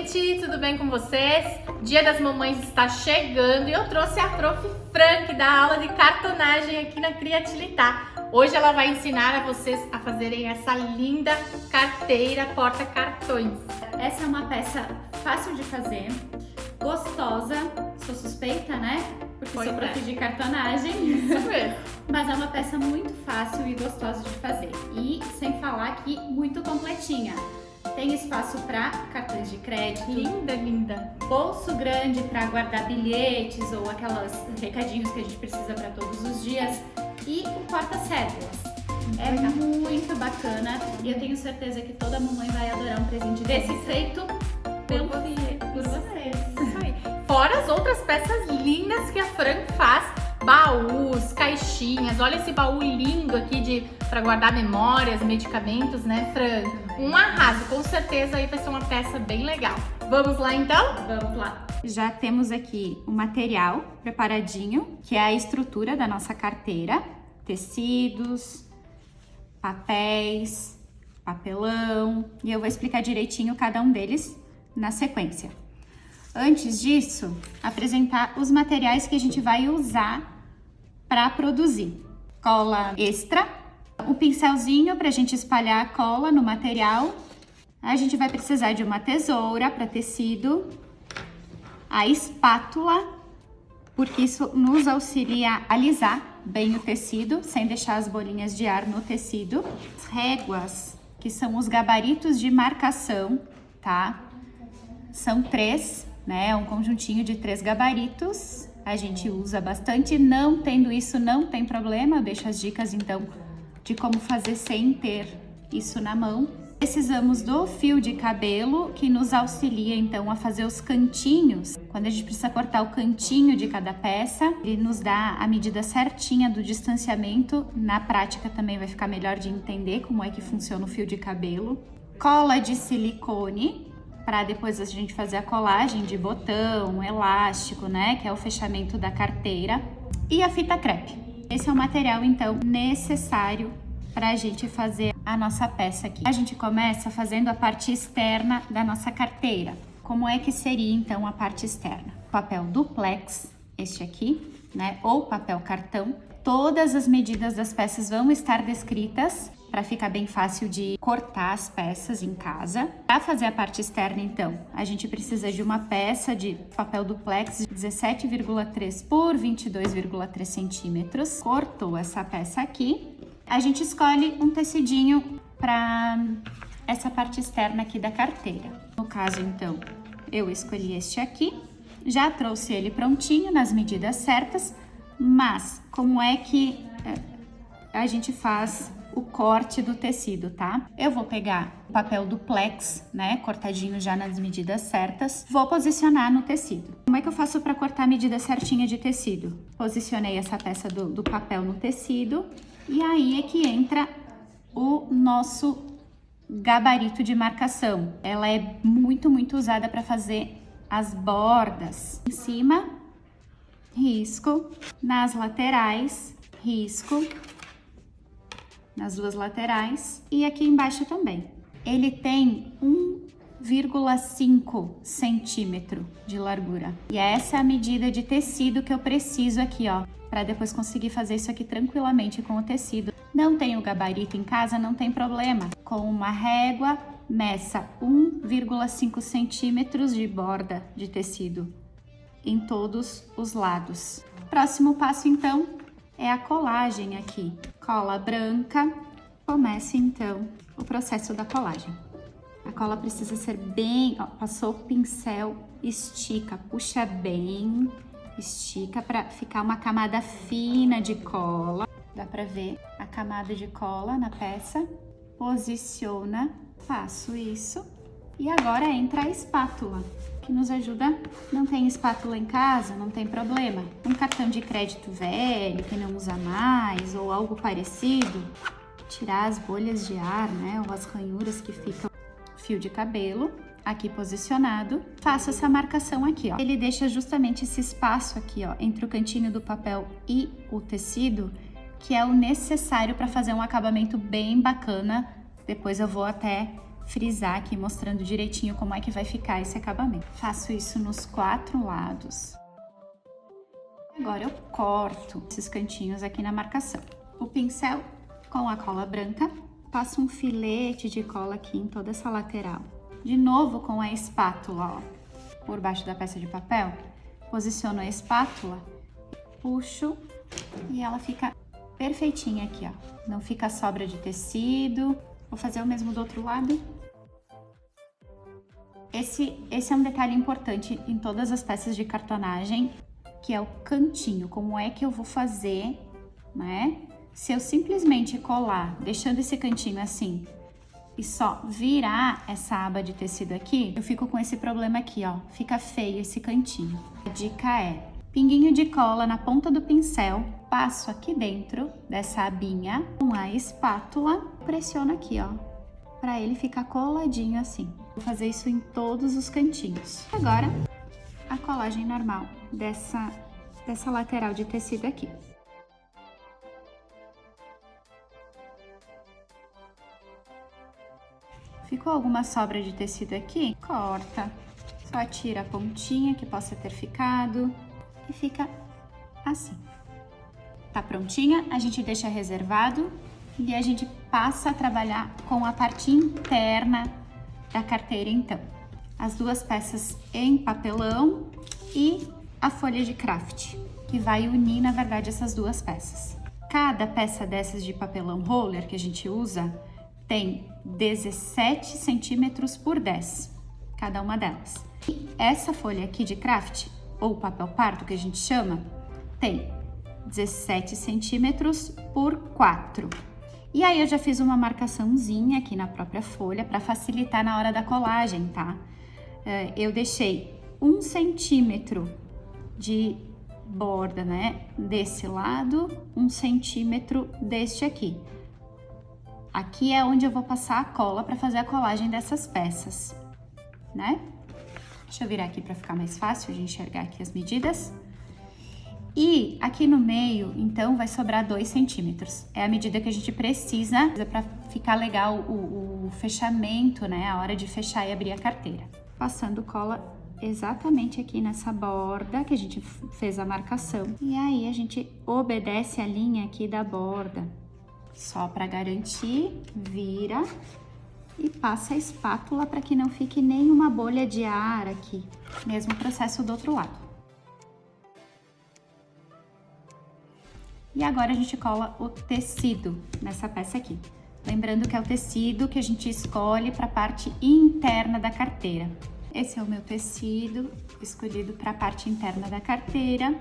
gente, tudo bem com vocês? Dia das Mamães está chegando e eu trouxe a Prof. Frank da aula de cartonagem aqui na Criatilitar. Hoje ela vai ensinar a vocês a fazerem essa linda carteira porta-cartões. Essa é uma peça fácil de fazer, gostosa, sou suspeita, né? Porque sou prof de cartonagem. Isso mesmo. Mas é uma peça muito fácil e gostosa de fazer. E sem falar que muito completinha. Tem espaço para cartões de crédito. Linda, linda. Bolso grande para guardar bilhetes ou aquelas recadinhos que a gente precisa para todos os dias. E o porta-cédulas. É muito bacana e eu tenho certeza que toda mamãe vai adorar um presente desse feito por vocês. Isso aí. Fora as outras peças lindas que a Fran faz. Baús, caixinhas. Olha esse baú lindo aqui para guardar memórias, medicamentos, né, Fran? Um arraso. Com certeza aí vai ser uma peça bem legal. Vamos lá então? Vamos lá. Já temos aqui o material preparadinho, que é a estrutura da nossa carteira. Tecidos, papéis, papelão, e eu vou explicar direitinho cada um deles na sequência. Antes disso, apresentar os materiais que a gente vai usar para produzir. Cola extra, um pincelzinho para a gente espalhar a cola no material. A gente vai precisar de uma tesoura para tecido, a espátula, porque isso nos auxilia a alisar bem o tecido, sem deixar as bolinhas de ar no tecido. As réguas, que são os gabaritos de marcação, tá? São 3, né? Um conjuntinho de 3 gabaritos. A gente usa bastante. Não tendo isso, não tem problema. Eu deixo as dicas, então, de como fazer sem ter isso na mão. Precisamos do fio de cabelo, que nos auxilia, então, a fazer os cantinhos. Quando a gente precisa cortar o cantinho de cada peça, ele nos dá a medida certinha do distanciamento. Na prática também vai ficar melhor de entender como é que funciona o fio de cabelo. Cola de silicone, para depois a gente fazer a colagem de botão, elástico, né? Que é o fechamento da carteira. E a fita crepe. Esse é o material, então, necessário para a gente fazer a nossa peça aqui. A gente começa fazendo a parte externa da nossa carteira. Como é que seria, então, a parte externa? Papel duplex, este aqui, né? Ou papel cartão. Todas as medidas das peças vão estar descritas para ficar bem fácil de cortar as peças em casa. Para fazer a parte externa, então, a gente precisa de uma peça de papel duplex de 17,3 por 22,3 centímetros. Cortou essa peça aqui. A gente escolhe um tecidinho para essa parte externa aqui da carteira. No caso, então, eu escolhi este aqui. Já trouxe ele prontinho nas medidas certas, mas como é que a gente faz o corte do tecido, tá? Eu vou pegar o papel duplex, né, cortadinho já nas medidas certas, vou posicionar no tecido. Como é que eu faço para cortar a medida certinha de tecido? Posicionei essa peça do papel no tecido e aí é que entra o nosso gabarito de marcação. Ela é muito usada para fazer as bordas. Em cima, risco, nas laterais, risco, nas duas laterais e aqui embaixo também. Ele tem 1,5 centímetro de largura. E essa é a medida de tecido que eu preciso aqui, ó, para depois conseguir fazer isso aqui tranquilamente com o tecido. Não tem o gabarito em casa, não tem problema. Com uma régua, meça 1,5 centímetros de borda de tecido em todos os lados. Próximo passo, então, é a colagem aqui. Cola branca. Comece, então, o processo da colagem. A cola precisa ser bem... Ó, passou o pincel, estica, puxa bem, estica para ficar uma camada fina de cola. Dá para ver a camada de cola na peça. Posiciona, faço isso. E agora entra a espátula, que nos ajuda. Não tem espátula em casa, não tem problema. Um cartão de crédito velho, que não usa mais, ou algo parecido, tirar as bolhas de ar, né, ou as ranhuras que ficam no fio de cabelo, aqui posicionado. Faço essa marcação aqui, ó. Ele deixa justamente esse espaço aqui, ó, entre o cantinho do papel e o tecido, que é o necessário para fazer um acabamento bem bacana. Depois eu vou até frisar aqui, mostrando direitinho como é que vai ficar esse acabamento. Faço isso nos 4 lados. Agora eu corto esses cantinhos aqui na marcação. O pincel com a cola branca, passo um filete de cola aqui em toda essa lateral. De novo com a espátula, ó, por baixo da peça de papel, posiciono a espátula, puxo e ela fica perfeitinha aqui, ó. Não fica sobra de tecido. Vou fazer o mesmo do outro lado. Esse é um detalhe importante em todas as peças de cartonagem, que é o cantinho. Como é que eu vou fazer, né? Se eu simplesmente colar, deixando esse cantinho assim, e só virar essa aba de tecido aqui, eu fico com esse problema aqui, ó. Fica feio esse cantinho. A dica é: pinguinho de cola na ponta do pincel, passo aqui dentro dessa abinha com a espátula, pressiono aqui, ó, para ele ficar coladinho assim. Vou fazer isso em todos os cantinhos. Agora, a colagem normal dessa lateral de tecido aqui. Ficou alguma sobra de tecido aqui? Corta. Só tira a pontinha que possa ter ficado e fica assim. Tá prontinha? A gente deixa reservado e a gente passa a trabalhar com a parte interna da carteira, então. As 2 peças em papelão e a folha de craft, que vai unir, na verdade, essas 2 peças. Cada peça dessas de papelão roller que a gente usa tem 17 centímetros por 10, cada uma delas. E essa folha aqui de craft, ou papel pardo que a gente chama, tem 17 centímetros por 4. E aí eu já fiz uma marcaçãozinha aqui na própria folha para facilitar na hora da colagem, tá? Eu deixei 1 centímetro de borda, né? Desse lado, 1 centímetro deste aqui. Aqui é onde eu vou passar a cola para fazer a colagem dessas peças, né? Deixa eu virar aqui para ficar mais fácil de enxergar aqui as medidas. E aqui no meio, então, vai sobrar 2 centímetros. É a medida que a gente precisa para ficar legal o fechamento, né? A hora de fechar e abrir a carteira. Passando cola exatamente aqui nessa borda que a gente fez a marcação. E aí a gente obedece a linha aqui da borda. Só para garantir, vira e passa a espátula para que não fique nenhuma bolha de ar aqui. Mesmo processo do outro lado. E agora a gente cola o tecido nessa peça aqui. Lembrando que é o tecido que a gente escolhe para a parte interna da carteira. Esse é o meu tecido escolhido para a parte interna da carteira.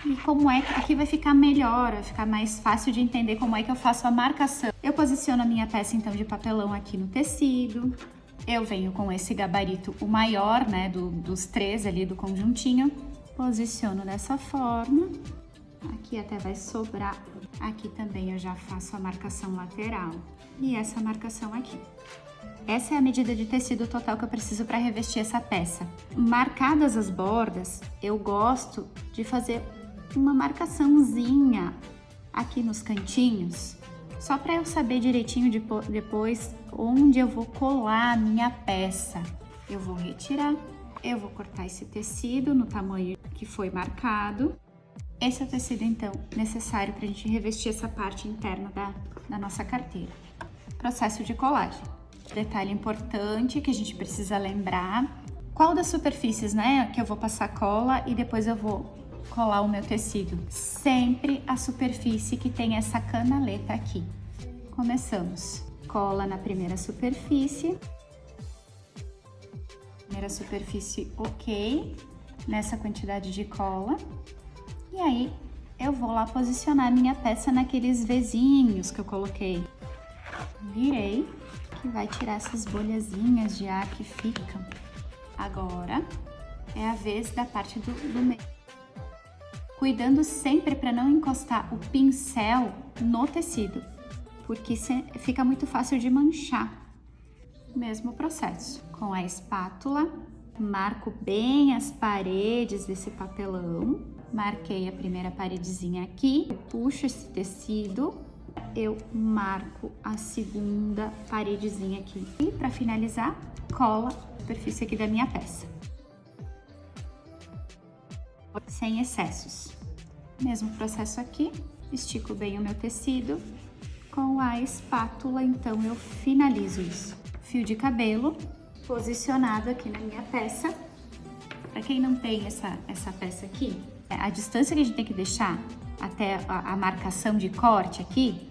E como é que aqui vai ficar melhor, vai ficar mais fácil de entender como é que eu faço a marcação. Eu posiciono a minha peça então de papelão aqui no tecido. Eu venho com esse gabarito, o maior, né, dos 3 ali do conjuntinho. Posiciono dessa forma. Aqui até vai sobrar. Aqui também eu já faço a marcação lateral. E essa marcação aqui. Essa é a medida de tecido total que eu preciso para revestir essa peça. Marcadas as bordas, eu gosto de fazer uma marcaçãozinha aqui nos cantinhos, só para eu saber direitinho depois onde eu vou colar a minha peça. Eu vou retirar, eu vou cortar esse tecido no tamanho que foi marcado. Esse é o tecido, então, necessário para a gente revestir essa parte interna da nossa carteira. Processo de colagem. Detalhe importante que a gente precisa lembrar: qual das superfícies, né, que eu vou passar cola e depois eu vou colar o meu tecido? Sempre a superfície que tem essa canaleta aqui. Começamos. Cola na primeira superfície. Primeira superfície ok, nessa quantidade de cola. E aí eu vou lá posicionar minha peça naqueles vezinhos que eu coloquei. Virei, que vai tirar essas bolhazinhas de ar que ficam. Agora é a vez da parte do meio. Cuidando sempre para não encostar o pincel no tecido, porque fica muito fácil de manchar. Mesmo processo. Com a espátula, marco bem as paredes desse papelão. Marquei a primeira paredezinha aqui, puxo esse tecido eu marco a segunda paredezinha aqui. E para finalizar, cola a superfície aqui da minha peça. Sem excessos. Mesmo processo aqui, estico bem o meu tecido. Com a espátula, então, eu finalizo isso. Fio de cabelo posicionado aqui na minha peça. Para quem não tem essa peça aqui, a distância que a gente tem que deixar até a marcação de corte aqui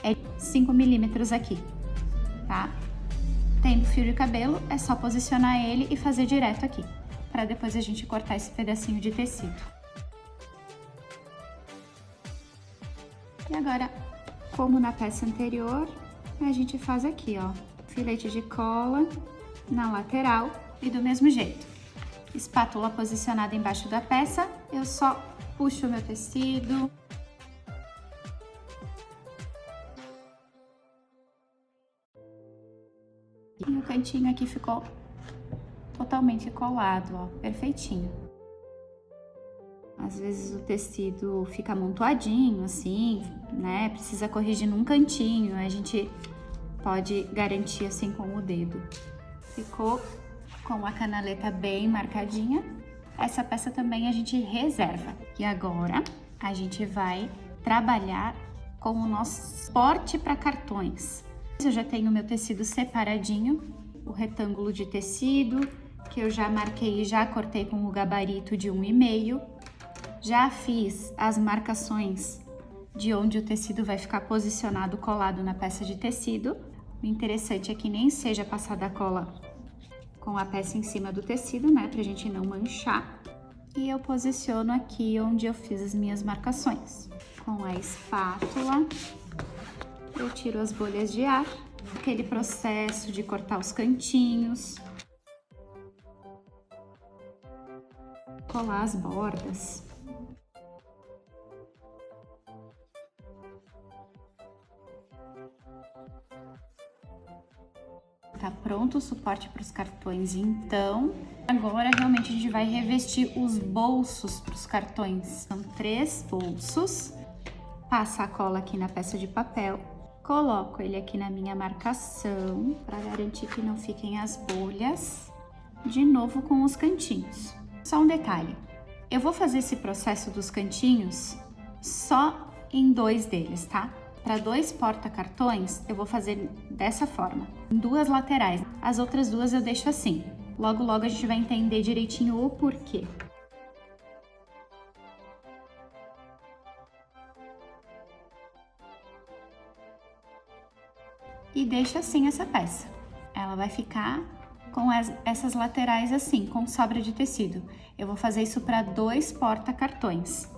é 5 milímetros aqui, tá? Tendo fio de cabelo, é só posicionar ele e fazer direto aqui, para depois a gente cortar esse pedacinho de tecido. E agora, como na peça anterior, a gente faz aqui, ó, filete de cola na lateral e do mesmo jeito. Espátula posicionada embaixo da peça, eu só puxo o meu tecido. E o cantinho aqui ficou totalmente colado, ó, perfeitinho. Às vezes o tecido fica amontoadinho, assim, né? Precisa corrigir num cantinho, a gente pode garantir assim com o dedo. Ficou com a canaleta bem marcadinha. Essa peça também a gente reserva. E agora a gente vai trabalhar com o nosso suporte para cartões. Eu já tenho meu tecido separadinho, o retângulo de tecido, que eu já marquei e já cortei com o gabarito de 1,5. Já fiz as marcações de onde o tecido vai ficar posicionado, colado na peça de tecido. O interessante é que nem seja passada a cola com a peça em cima do tecido, né, pra gente não manchar. E eu posiciono aqui onde eu fiz as minhas marcações. Com a espátula, eu tiro as bolhas de ar, aquele processo de cortar os cantinhos, colar as bordas. Tá pronto o suporte para os cartões, então agora realmente a gente vai revestir os bolsos para os cartões. São 3 bolsos. Passa a cola aqui na peça de papel, coloco ele aqui na minha marcação para garantir que não fiquem as bolhas. De novo com os cantinhos. Só um detalhe, eu vou fazer esse processo dos cantinhos só em 2 deles, tá? Para 2 porta-cartões, eu vou fazer dessa forma, em 2 laterais. As outras 2 eu deixo assim. Logo, logo a gente vai entender direitinho o porquê. E deixo assim essa peça. Ela vai ficar com essas laterais assim, com sobra de tecido. Eu vou fazer isso para 2 porta-cartões.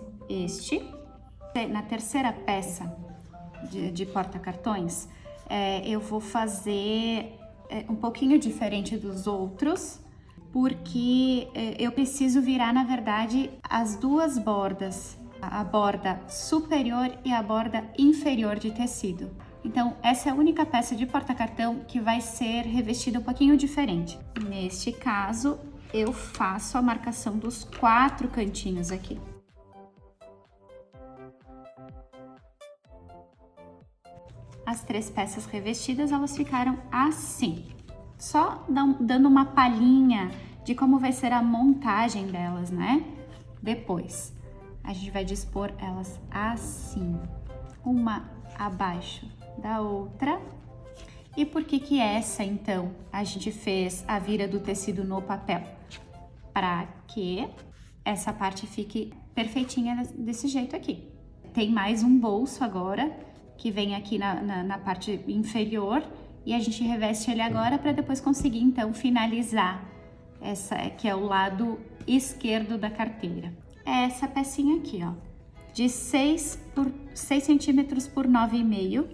Na terceira peça de porta-cartões, eu vou fazer um pouquinho diferente dos outros, porque eu preciso virar, na verdade, as 2 bordas, a borda superior e a borda inferior de tecido. Então, essa é a única peça de porta-cartão que vai ser revestida um pouquinho diferente. Neste caso, eu faço a marcação dos 4 cantinhos aqui. As 3 peças revestidas, elas ficaram assim. Só dando uma palhinha de como vai ser a montagem delas, né? Depois, a gente vai dispor elas assim, uma abaixo da outra. E por que essa, então, a gente fez a vira do tecido no papel? Para que essa parte fique perfeitinha desse jeito aqui. Tem mais um bolso agora, que vem aqui na parte inferior, e a gente reveste ele agora para depois conseguir, então, finalizar essa que é o lado esquerdo da carteira. É essa pecinha aqui, ó, de 6 centímetros por 9,5,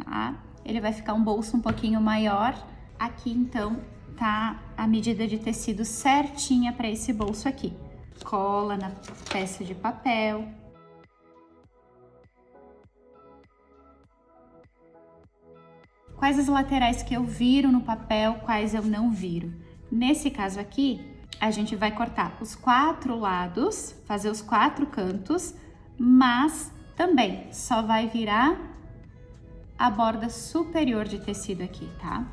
tá? Ele vai ficar um bolso um pouquinho maior. Aqui, então, tá a medida de tecido certinha para esse bolso aqui. Cola na peça de papel. Quais as laterais que eu viro no papel, quais eu não viro? Nesse caso aqui, a gente vai cortar os 4 lados, fazer os 4 cantos, mas também só vai virar a borda superior de tecido aqui, tá?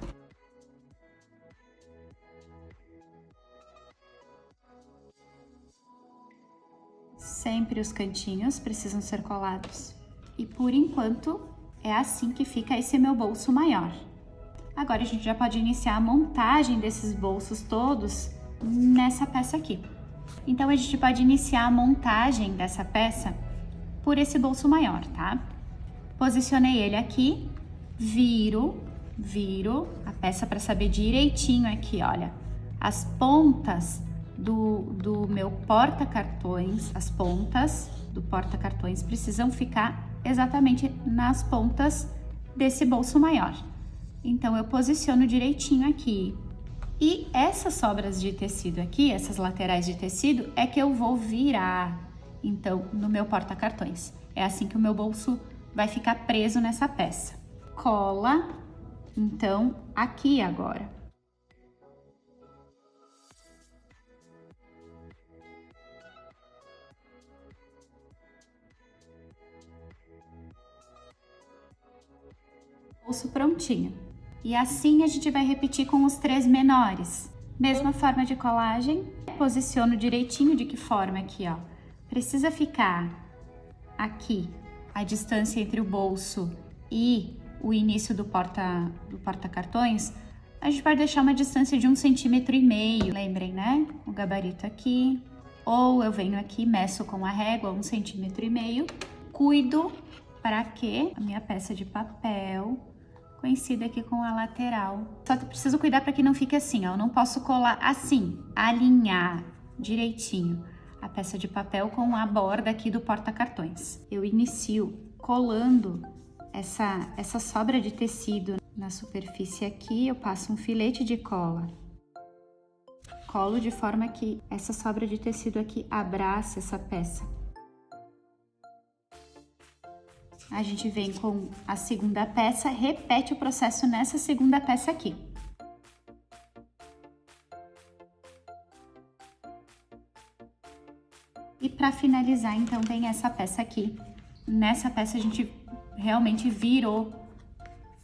Sempre os cantinhos precisam ser colados. E por enquanto, é assim que fica esse meu bolso maior. Agora a gente já pode iniciar a montagem desses bolsos todos nessa peça aqui. Então a gente pode iniciar a montagem dessa peça por esse bolso maior, tá? Posicionei ele aqui, viro a peça para saber direitinho aqui, olha, as pontas do meu porta-cartões, as pontas do porta-cartões precisam ficar exatamente nas pontas desse bolso maior. Então, eu posiciono direitinho aqui. E essas sobras de tecido aqui, essas laterais de tecido, é que eu vou virar, então, no meu porta-cartões. É assim que o meu bolso vai ficar preso nessa peça. Cola, então, aqui agora. Bolso prontinho. E assim a gente vai repetir com os 3 menores. Mesma forma de colagem, posiciono direitinho. De que forma aqui, ó? Precisa ficar aqui a distância entre o bolso e o início do porta-cartões. A gente pode deixar uma distância de 1,5 cm. Lembrem, né? O gabarito aqui. Ou eu venho aqui, meço com a régua 1,5 cm. Cuido para que a minha peça de papel coincida aqui com a lateral. Só que preciso cuidar para que não fique assim, ó. Eu não posso colar assim, alinhar direitinho a peça de papel com a borda aqui do porta-cartões. Eu inicio colando essa sobra de tecido na superfície aqui, eu passo um filete de cola. Colo de forma que essa sobra de tecido aqui abrace essa peça. A gente vem com a segunda peça, repete o processo nessa segunda peça aqui. E para finalizar, então, vem essa peça aqui. Nessa peça a gente realmente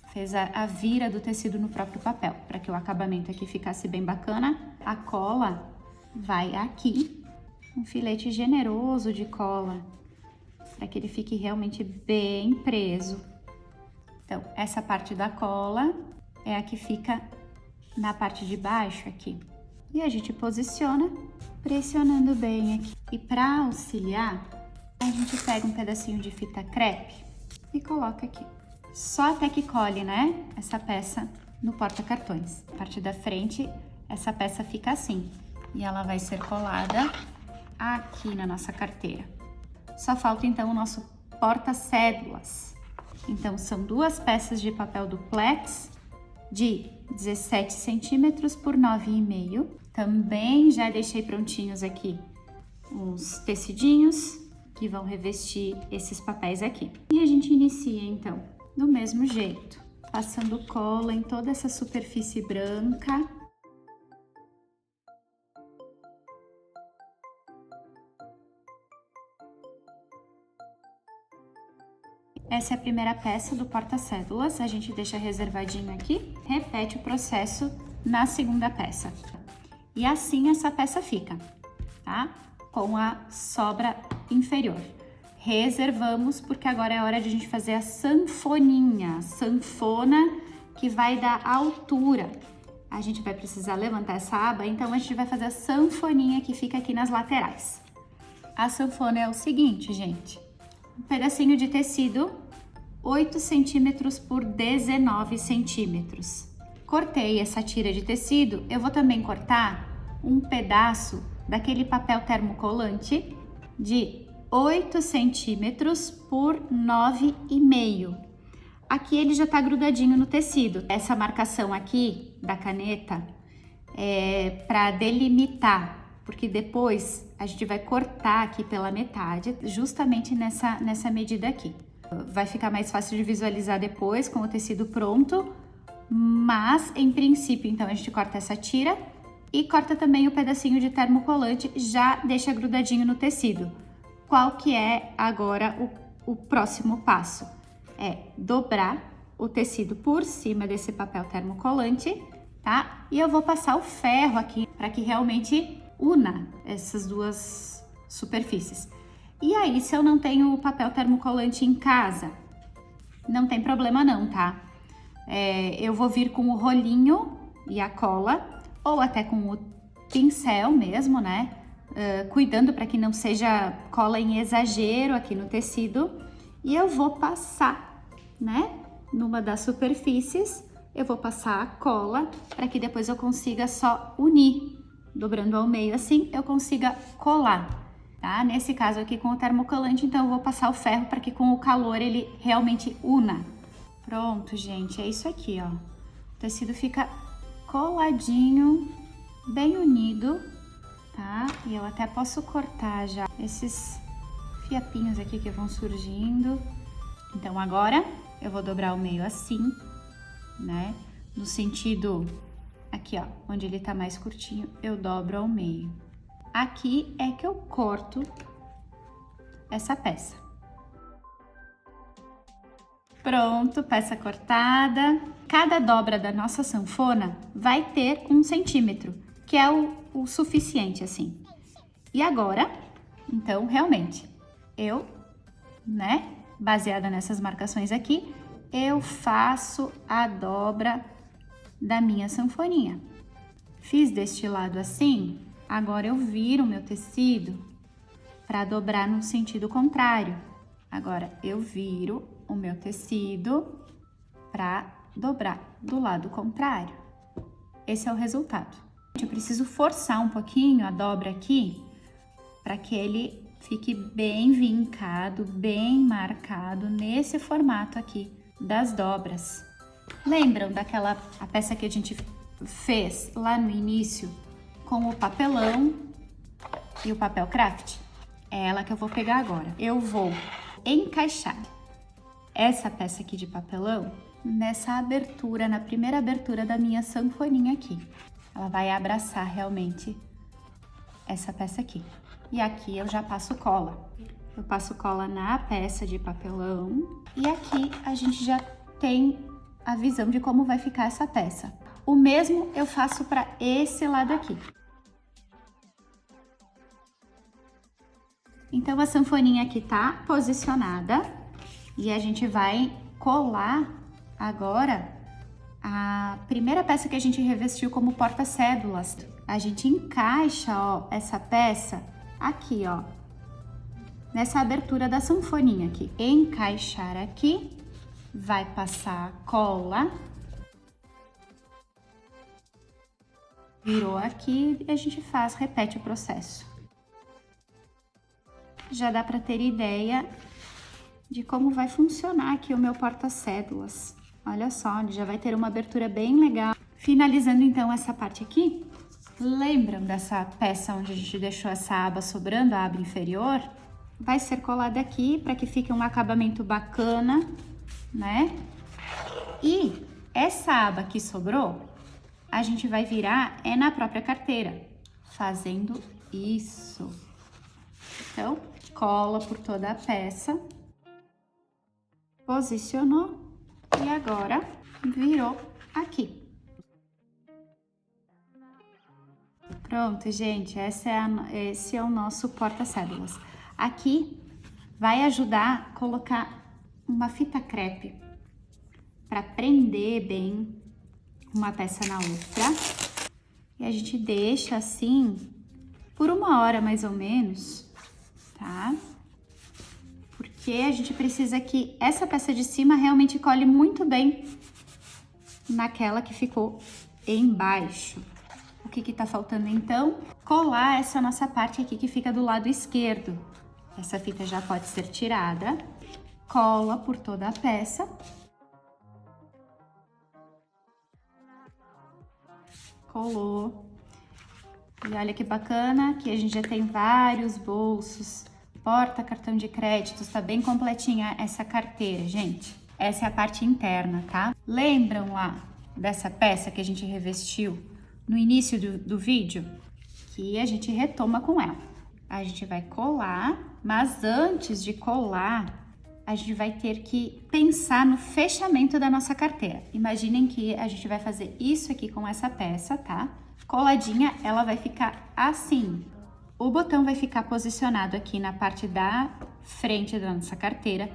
fez a vira do tecido no próprio papel, para que o acabamento aqui ficasse bem bacana. A cola vai aqui, um filete generoso de cola, para que ele fique realmente bem preso. Então, essa parte da cola é a que fica na parte de baixo aqui. E a gente posiciona, pressionando bem aqui. E para auxiliar, a gente pega um pedacinho de fita crepe e coloca aqui. Só até que cole, né, essa peça no porta-cartões. A parte da frente, essa peça fica assim. E ela vai ser colada aqui na nossa carteira. Só falta então o nosso porta-cédulas. Então são 2 peças de papel duplex de 17 centímetros por 9,5. Também já deixei prontinhos aqui os tecidinhos que vão revestir esses papéis aqui. E a gente inicia então do mesmo jeito, passando cola em toda essa superfície branca. Essa é a primeira peça do porta-cédulas, a gente deixa reservadinho aqui, repete o processo na segunda peça. E assim essa peça fica, tá? Com a sobra inferior. Reservamos, porque agora é hora de a gente fazer a sanfoninha, a sanfona que vai dar altura. A gente vai precisar levantar essa aba, então a gente vai fazer a sanfoninha que fica aqui nas laterais. A sanfona é o seguinte, gente. Um pedacinho de tecido, 8 centímetros por 19 centímetros. Cortei essa tira de tecido, eu vou também cortar um pedaço daquele papel termocolante de 8 centímetros por 9,5. Aqui ele já tá grudadinho no tecido. Essa marcação aqui da caneta é para delimitar, porque depois a gente vai cortar aqui pela metade, justamente nessa medida aqui. Vai ficar mais fácil de visualizar depois com o tecido pronto, mas em princípio, então, a gente corta essa tira e corta também o pedacinho de termocolante, já deixa grudadinho no tecido. Qual que é agora o próximo passo? É dobrar o tecido por cima desse papel termocolante, tá? E eu vou passar o ferro aqui para que realmente una essas duas superfícies. E aí, se eu não tenho o papel termocolante em casa, não tem problema não, tá? Eu vou vir com o rolinho e a cola, ou até com o pincel mesmo, né? Cuidando para que não seja cola em exagero aqui no tecido. E eu vou passar, né? Numa das superfícies, eu vou passar a cola para que depois eu consiga só unir. Dobrando ao meio assim, eu consiga colar, tá? Nesse caso aqui com o termocolante, então eu vou passar o ferro para que com o calor ele realmente una. Pronto, gente, é isso aqui, ó. O tecido fica coladinho, bem unido, tá? E eu até posso cortar já esses fiapinhos aqui que vão surgindo. Então agora eu vou dobrar o meio assim, né? No sentido aqui, ó, onde ele tá mais curtinho, eu dobro ao meio. Aqui é que eu corto essa peça. Pronto, peça cortada. Cada dobra da nossa sanfona vai ter 1 centímetro, que é o suficiente, assim. E agora, então, realmente, eu, né, baseada nessas marcações aqui, eu faço a dobra da minha sanfoninha. Fiz deste lado assim, agora eu viro o meu tecido para dobrar no sentido contrário. Agora eu viro o meu tecido para dobrar do lado contrário. Esse é o resultado. Eu preciso forçar um pouquinho a dobra aqui para que ele fique bem vincado, bem marcado nesse formato aqui das dobras. Lembram daquela a peça que a gente fez lá no início com o papelão e o papel craft? É ela que eu vou pegar agora. Eu vou encaixar essa peça aqui de papelão nessa abertura, na primeira abertura da minha sanfoninha aqui. Ela vai abraçar realmente essa peça aqui. E aqui eu já passo cola. Eu passo cola na peça de papelão e aqui a gente já tem a visão de como vai ficar essa peça. O mesmo eu faço para esse lado aqui. Então a sanfoninha aqui tá posicionada e a gente vai colar agora a primeira peça que a gente revestiu como porta-cédulas. A gente encaixa, ó, essa peça aqui, ó, nessa abertura da sanfoninha aqui. Encaixar aqui, vai passar cola, virou aqui e a gente repete o processo. Já dá para ter ideia de como vai funcionar aqui o meu porta-cédulas. Olha só, ele já vai ter uma abertura bem legal. Finalizando então essa parte aqui, lembram dessa peça onde a gente deixou essa aba sobrando, a aba inferior? Vai ser colada aqui para que fique um acabamento bacana, né? E essa aba que sobrou, a gente vai virar na própria carteira, fazendo isso. Então, cola por toda a peça, posicionou e agora virou aqui. Pronto, gente, esse é o nosso porta-cédulas. Aqui vai ajudar a colocar uma fita crepe para prender bem uma peça na outra. E a gente deixa assim por 1 hora mais ou menos, tá? Porque a gente precisa que essa peça de cima realmente cole muito bem naquela que ficou embaixo. O que tá faltando então? Colar essa nossa parte aqui que fica do lado esquerdo. Essa fita já pode ser tirada. Cola por toda a peça. Colou. E olha que bacana que a gente já tem vários bolsos, porta cartão de crédito, tá bem completinha essa carteira, gente. Essa é a parte interna, tá? Lembram lá dessa peça que a gente revestiu no início do vídeo? Que a gente retoma com ela. A gente vai colar, mas antes de colar, a gente vai ter que pensar no fechamento da nossa carteira. Imaginem que a gente vai fazer isso aqui com essa peça, tá? Coladinha, ela vai ficar assim. O botão vai ficar posicionado aqui na parte da frente da nossa carteira,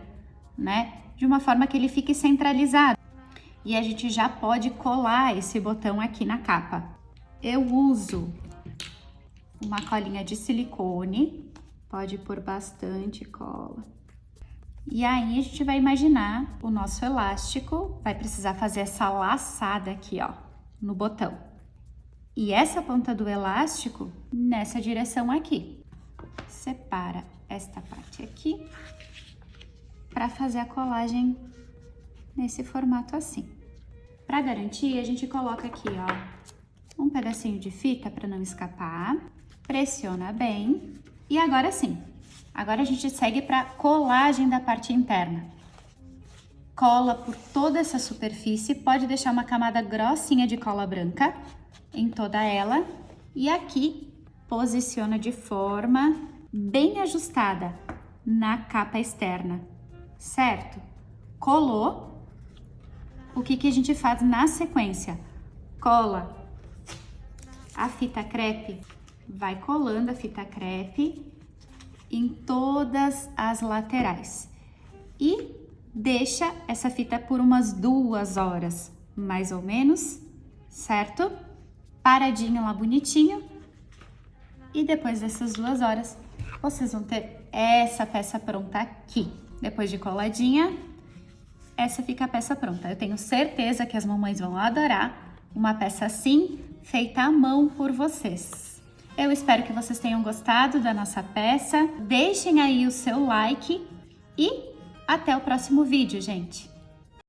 né? De uma forma que ele fique centralizado. E a gente já pode colar esse botão aqui na capa. Eu uso uma colinha de silicone, pode pôr bastante cola. E aí a gente vai imaginar o nosso elástico, vai precisar fazer essa laçada aqui, ó, no botão. E essa ponta do elástico nessa direção aqui. Separa esta parte aqui para fazer a colagem nesse formato assim. Para garantir, a gente coloca aqui, ó, um pedacinho de fita para não escapar, pressiona bem e agora sim. Agora a gente segue para colagem da parte interna. Cola por toda essa superfície, pode deixar uma camada grossinha de cola branca em toda ela e aqui posiciona de forma bem ajustada na capa externa, certo? Colou, o que a gente faz na sequência? Cola a fita crepe, vai colando a fita crepe em todas as laterais e deixa essa fita por umas 2 horas, mais ou menos, certo? Paradinho lá bonitinho e depois dessas 2 horas vocês vão ter essa peça pronta aqui. Depois de coladinha, essa fica a peça pronta. Eu tenho certeza que as mamães vão adorar uma peça assim, feita à mão por vocês. Eu espero que vocês tenham gostado da nossa peça. Deixem aí o seu like e até o próximo vídeo, gente!